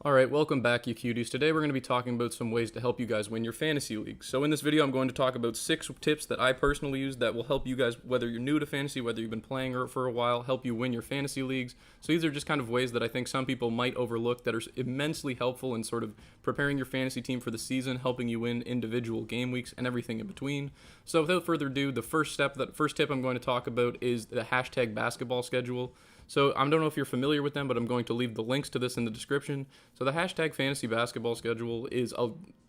Alright, welcome back, you cuties. Today we're going to be talking about some ways to help you guys win your fantasy league. So in this video, I'm going to talk about 6 tips that I personally use that will help you guys, whether you're new to fantasy, whether you've been playing for a while, help you win your fantasy leagues. So these are just kind of ways that I think some people might overlook that are immensely helpful in sort of preparing your fantasy team for the season, helping you win individual game weeks, and everything in between. So without further ado, the first tip I'm going to talk about is the hashtag basketball schedule. So I don't know if you're familiar with them, but I'm going to leave the links to this in the description. So the hashtag fantasy basketball schedule is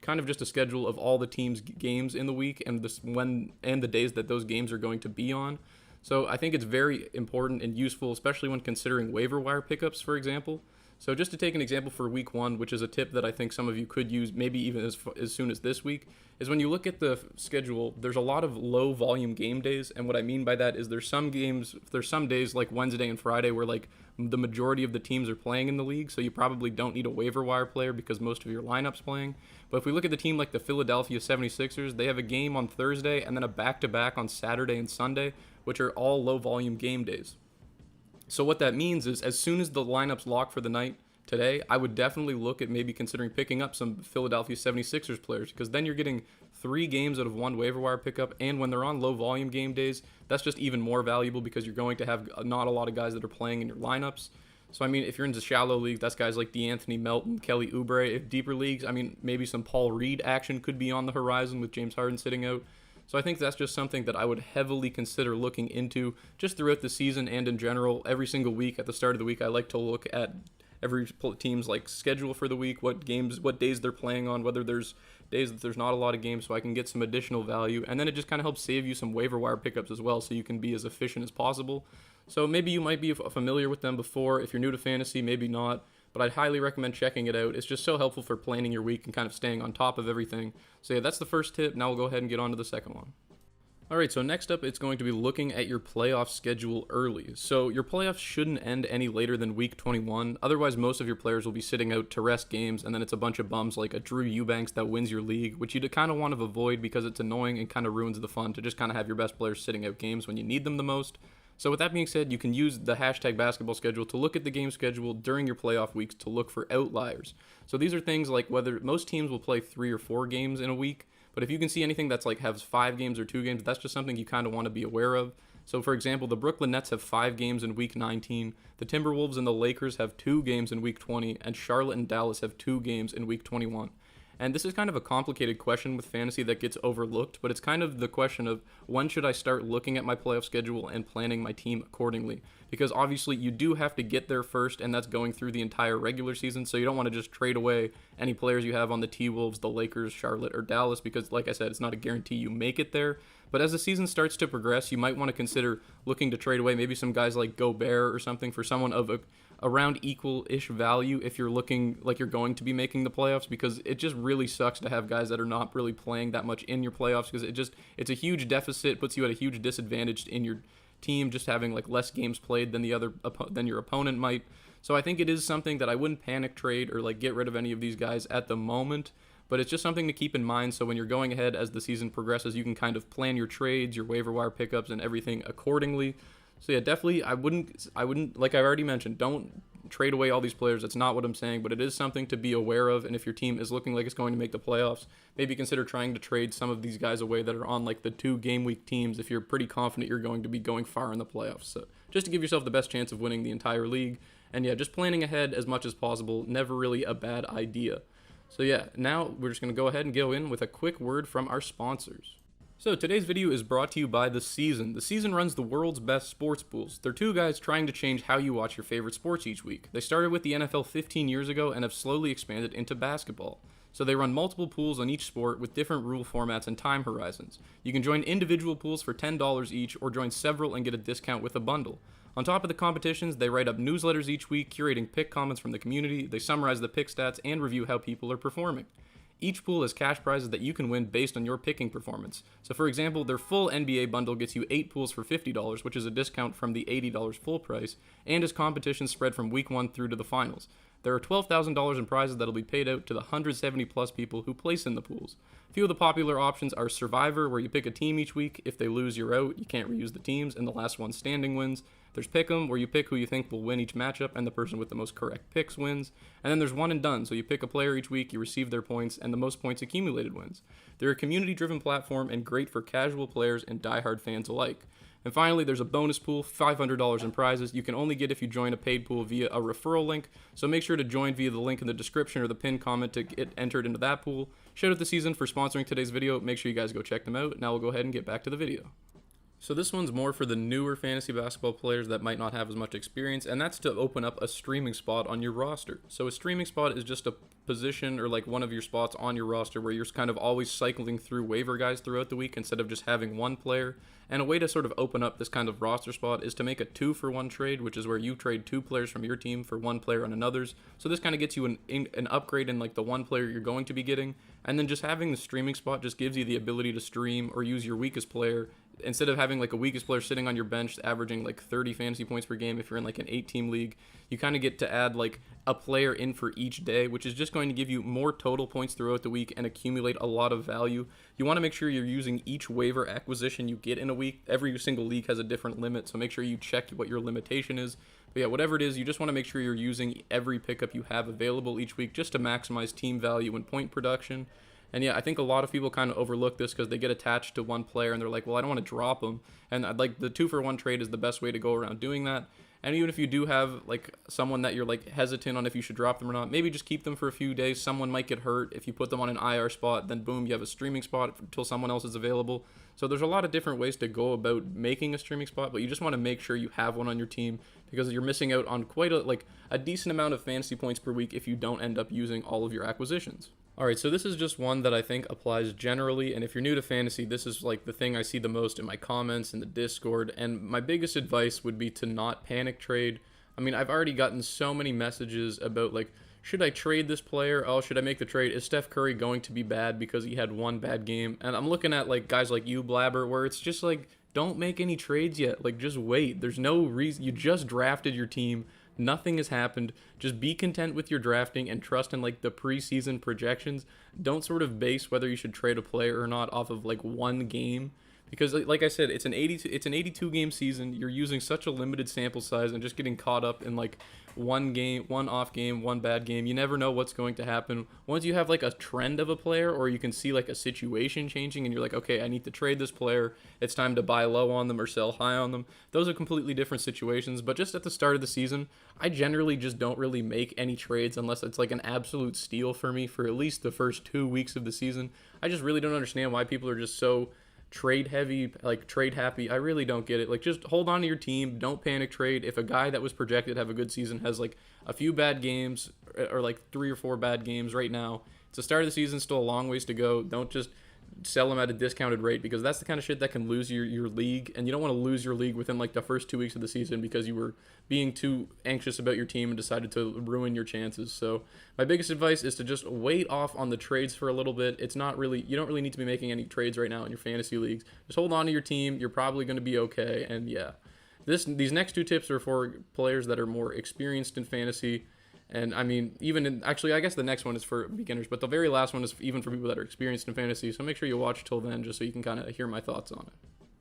kind of just a schedule of all the teams' games in the week and the days that those games are going to be on. So I think it's very important and useful, especially when considering waiver wire pickups, for example. So just to take an example for week 1, which is a tip that I think some of you could use maybe even as soon as this week, is when you look at the schedule, there's a lot of low volume game days. And what I mean by that is there's some days like Wednesday and Friday where like the majority of the teams are playing in the league. So you probably don't need a waiver wire player because most of your lineup's playing. But if we look at the team like the Philadelphia 76ers, they have a game on Thursday and then a back-to-back on Saturday and Sunday, which are all low volume game days. So what that means is as soon as the lineup's locked for the night today, I would definitely look at maybe considering picking up some Philadelphia 76ers players, because then you're getting 3 games out of 1 waiver wire pickup, and when they're on low volume game days, that's just even more valuable because you're going to have not a lot of guys that are playing in your lineups. So I mean, if you're into shallow leagues, that's guys like DeAnthony Melton, Kelly Oubre. If deeper leagues, I mean, maybe some Paul Reed action could be on the horizon with James Harden sitting out. So I think that's just something that I would heavily consider looking into just throughout the season and in general. Every single week at the start of the week, I like to look at every team's like schedule for the week, what days they're playing on, whether there's days that there's not a lot of games, so I can get some additional value. And then it just kind of helps save you some waiver wire pickups as well, so you can be as efficient as possible. So maybe you might be familiar with them before. If you're new to fantasy, maybe not. But I'd highly recommend checking it out. It's just so helpful for planning your week and kind of staying on top of everything. So yeah, that's the first tip. Now we'll go ahead and get on to the second one. Alright, so next up, it's going to be looking at your playoff schedule early. So your playoffs shouldn't end any later than week 21. Otherwise, most of your players will be sitting out to rest games, and then it's a bunch of bums like a Drew Eubanks that wins your league, which you kind of want to avoid because it's annoying and kind of ruins the fun to just kind of have your best players sitting out games when you need them the most. So with that being said, you can use the hashtag basketball schedule to look at the game schedule during your playoff weeks to look for outliers. So these are things like whether most teams will play 3 or 4 games in a week, but if you can see anything that's like has 5 games or 2 games, that's just something you kind of want to be aware of. So for example, the Brooklyn Nets have 5 games in week 19, the Timberwolves and the Lakers have 2 games in week 20, and Charlotte and Dallas have 2 games in week 21. And this is kind of a complicated question with fantasy that gets overlooked, but it's kind of the question of when should I start looking at my playoff schedule and planning my team accordingly? Because obviously you do have to get there first, and that's going through the entire regular season, so you don't want to just trade away any players you have on the T-Wolves, the Lakers, Charlotte, or Dallas, because like I said, it's not a guarantee you make it there. But as the season starts to progress, you might want to consider looking to trade away maybe some guys like Gobert or something for someone of around equal-ish value if you're looking like you're going to be making the playoffs, because it just really sucks to have guys that are not really playing that much in your playoffs, because it's a huge deficit, puts you at a huge disadvantage in your team just having like less games played than your opponent might. So I think it is something that I wouldn't panic trade or like get rid of any of these guys at the moment, but it's just something to keep in mind, so when you're going ahead as the season progresses, you can kind of plan your trades, your waiver wire pickups, and everything accordingly. So yeah, definitely I wouldn't, like I already mentioned, don't trade away all these players. That's not what I'm saying, but it is something to be aware of. And if your team is looking like it's going to make the playoffs, maybe consider trying to trade some of these guys away that are on like the 2 game week teams if you're pretty confident you're going to be going far in the playoffs. So just to give yourself the best chance of winning the entire league. And yeah, just planning ahead as much as possible, never really a bad idea. So yeah, now we're just going to go ahead and go in with a quick word from our sponsors. So today's video is brought to you by The Season. The Season runs the world's best sports pools. They're 2 guys trying to change how you watch your favorite sports each week. They started with the NFL 15 years ago and have slowly expanded into basketball. So they run multiple pools on each sport with different rule formats and time horizons. You can join individual pools for $10 each or join several and get a discount with a bundle. On top of the competitions, they write up newsletters each week, curating pick comments from the community. They summarize the pick stats and review how people are performing. Each pool has cash prizes that you can win based on your picking performance. So for example, their full NBA bundle gets you 8 pools for $50, which is a discount from the $80 full price, and is competitions spread from week 1 through to the finals. There are $12,000 in prizes that will be paid out to the 170 plus people who place in the pools. A few of the popular options are Survivor, where you pick a team each week. If they lose, you're out. You can't reuse the teams, and the last one standing wins. There's Pick'em, where you pick who you think will win each matchup, and the person with the most correct picks wins. And then there's One and Done, so you pick a player each week, you receive their points, and the most points accumulated wins. They're a community-driven platform and great for casual players and die-hard fans alike. And finally, there's a bonus pool, $500 in prizes. You can only get if you join a paid pool via a referral link, so make sure to join via the link in the description or the pinned comment to get entered into that pool. Shout out to Season for sponsoring today's video. Make sure you guys go check them out. Now we'll go ahead and get back to the video. So this one's more for the newer fantasy basketball players that might not have as much experience, and that's to open up a streaming spot on your roster. So a streaming spot is just a position or like one of your spots on your roster where you're kind of always cycling through waiver guys throughout the week instead of just having one player. And a way to sort of open up this kind of roster spot is to make a 2-for-1 trade, which is where you trade 2 players from your team for 1 player on another's. So this kind of gets you an upgrade in like the 1 player you're going to be getting. And then just having the streaming spot just gives you the ability to stream or use your weakest player. Instead of having like a weakest player sitting on your bench averaging like 30 fantasy points per game if you're in like an 8-team league, you kind of get to add like a player in for each day, which is just going to give you more total points throughout the week and accumulate a lot of value. You want to make sure you're using each waiver acquisition you get in a week. Every single league has a different limit, so make sure you check what your limitation is. But yeah, whatever it is, you just want to make sure you're using every pickup you have available each week just to maximize team value and point production. And yeah, I think a lot of people kind of overlook this because they get attached to one player and they're like, well, I don't want to drop him. And I'd like the 2-for-1 trade is the best way to go around doing that. And even if you do have like someone that you're like hesitant on if you should drop them or not, maybe just keep them for a few days. Someone might get hurt. If you put them on an IR spot, then boom, you have a streaming spot until someone else is available. So there's a lot of different ways to go about making a streaming spot, but you just want to make sure you have one on your team because you're missing out on quite a decent amount of fantasy points per week if you don't end up using all of your acquisitions. Alright, so this is just one that I think applies generally, and if you're new to fantasy, this is like the thing I see the most in my comments in the Discord, and my biggest advice would be to not panic trade. I mean, I've already gotten so many messages about like, should I trade this player? Oh, should I make the trade? Is Steph Curry going to be bad because he had one bad game? And I'm looking at like guys like you, Blabber, where it's just like, don't make any trades yet. Like, just wait. There's no reason. You just drafted your team. Nothing has happened. Just be content with your drafting and trust in like the preseason projections. Don't sort of base whether you should trade a player or not off of like one game, because like I said, it's an 82 game season. You're using such a limited sample size and just getting caught up in like one game, one off game, one bad game. You never know what's going to happen. Once you have like a trend of a player or you can see like a situation changing and you're like, okay, I need to trade this player. It's time to buy low on them or sell high on them. Those are completely different situations. But just at the start of the season, I generally just don't really make any trades unless it's like an absolute steal for me for at least the first 2 weeks of the season. I just really don't understand why people are just so trade heavy, like trade happy. I really don't get it. Like, just hold on to your team. Don't panic trade. If a guy that was projected to have a good season has like a few bad games or like 3 or 4 bad games right now, it's the start of the season, still a long ways to go. Don't just sell them at a discounted rate, because that's the kind of shit that can lose your league, and you don't want to lose your league within like the first 2 weeks of the season because you were being too anxious about your team and decided to ruin your chances. So my biggest advice is to just wait off on the trades for a little bit. It's not really, you don't really need to be making any trades right now in your fantasy leagues. Just hold on to your team. You're probably going to be okay. And yeah, these next 2 tips are for players that are more experienced in fantasy. And I mean, actually, I guess the next one is for beginners, but the very last one is even for people that are experienced in fantasy. So make sure you watch till then just so you can kind of hear my thoughts on it.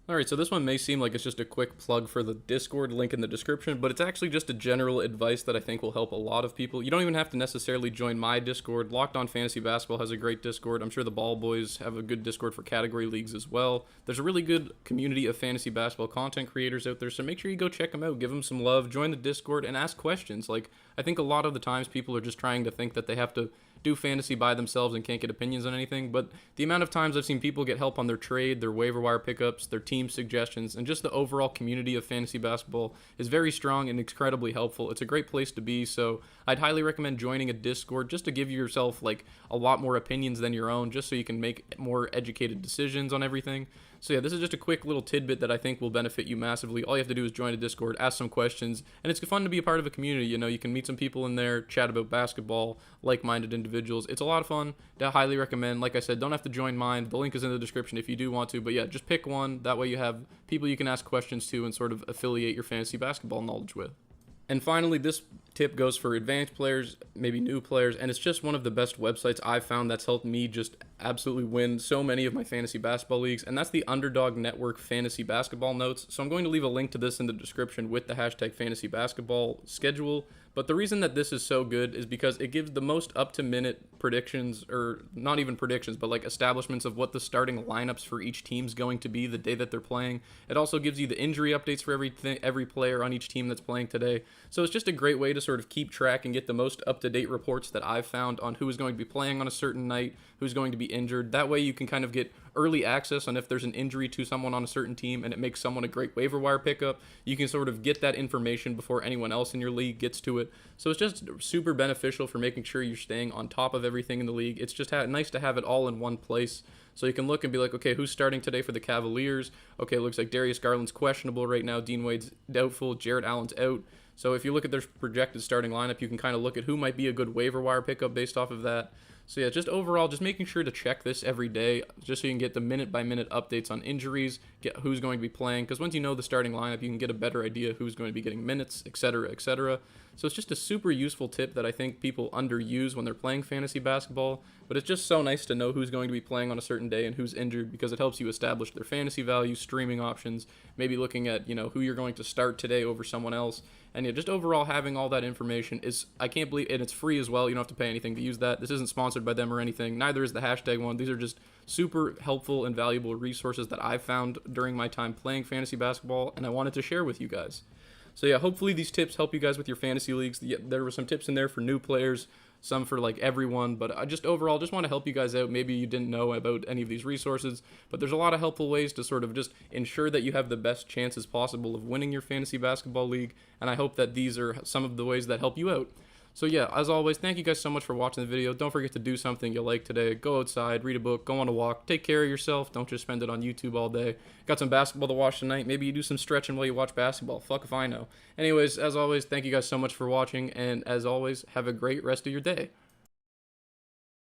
Alright, so this one may seem like it's just a quick plug for the Discord, link in the description, but it's actually just a general advice that I think will help a lot of people. You don't even have to necessarily join my Discord. Locked On Fantasy Basketball has a great Discord. I'm sure the Ball Boys have a good Discord for category leagues as well. There's a really good community of fantasy basketball content creators out there, so make sure you go check them out, give them some love, join the Discord, and ask questions. Like, I think a lot of the times people are just trying to think that they have to do fantasy by themselves and can't get opinions on anything, but the amount of times I've seen people get help on their trade, their waiver wire pickups, their team suggestions, and just the overall community of fantasy basketball is very strong and incredibly helpful. It's a great place to be, so I'd highly recommend joining a Discord just to give yourself like a lot more opinions than your own, just so you can make more educated decisions on everything. So yeah, this is just a quick little tidbit that I think will benefit you massively. All you have to do is join a Discord, ask some questions, and it's fun to be a part of a community. You know, you can meet some people in there, chat about basketball, like-minded individuals. It's a lot of fun. I highly recommend. Like I said, don't have to join mine. The link is in the description if you do want to. But yeah, just pick one. That way you have people you can ask questions to and sort of affiliate your fantasy basketball knowledge with. And finally, this tip goes for advanced players, maybe new players, and it's just one of the best websites I've found that's helped me just absolutely win so many of my fantasy basketball leagues, and that's the Underdog Network Fantasy Basketball Notes. So I'm going to leave a link to this in the description with the hashtag fantasy basketball schedule. But the reason that this is so good is because it gives the most up-to-minute predictions, or not even predictions, but like establishments of what the starting lineups for each team's going to be the day that they're playing. It also gives you the injury updates for every player on each team that's playing today. So it's just a great way to sort of keep track and get the most up-to-date reports that I've found on who is going to be playing on a certain night, who's going to be injured. That way you can kind of get early access on if there's an injury to someone on a certain team and it makes someone a great waiver wire pickup. You can sort of get that information before anyone else in your league gets to it. So it's just super beneficial for making sure you're staying on top of everything in the league. It's just nice to have it all in one place. So you can look and be like, okay, who's starting today for the Cavaliers? Okay, it looks like Darius Garland's questionable right now. Dean Wade's doubtful. Jarrett Allen's out. So if you look at their projected starting lineup, you can kind of look at who might be a good waiver wire pickup based off of that. So yeah, just overall, just making sure to check this every day, just so you can get the minute-by-minute updates on injuries, get who's going to be playing, because once you know the starting lineup, you can get a better idea who's going to be getting minutes, etc., etc. So it's just a super useful tip that I think people underuse when they're playing fantasy basketball, but it's just so nice to know who's going to be playing on a certain day and who's injured, because it helps you establish their fantasy value, streaming options, maybe looking at, who you're going to start today over someone else. And yeah, just overall having all that information is, I can't believe, and it's free as well. You don't have to pay anything to use that. This isn't sponsored by them or anything. Neither is the hashtag one. These are just super helpful and valuable resources that I've found during my time playing fantasy basketball, and I wanted to share with you guys. So yeah, hopefully these tips help you guys with your fantasy leagues. There were some tips in there for new players, some for like everyone, but I just overall just want to help you guys out. Maybe you didn't know about any of these resources, but there's a lot of helpful ways to sort of just ensure that you have the best chances possible of winning your fantasy basketball league, and I hope that these are some of the ways that help you out. So yeah, as always, thank you guys so much for watching the video. Don't forget to do something you like today. Go outside, read a book, go on a walk, take care of yourself. Don't just spend it on YouTube all day. Got some basketball to watch tonight. Maybe you do some stretching while you watch basketball. Fuck if I know. Anyways, as always, thank you guys so much for watching, and as always, have a great rest of your day.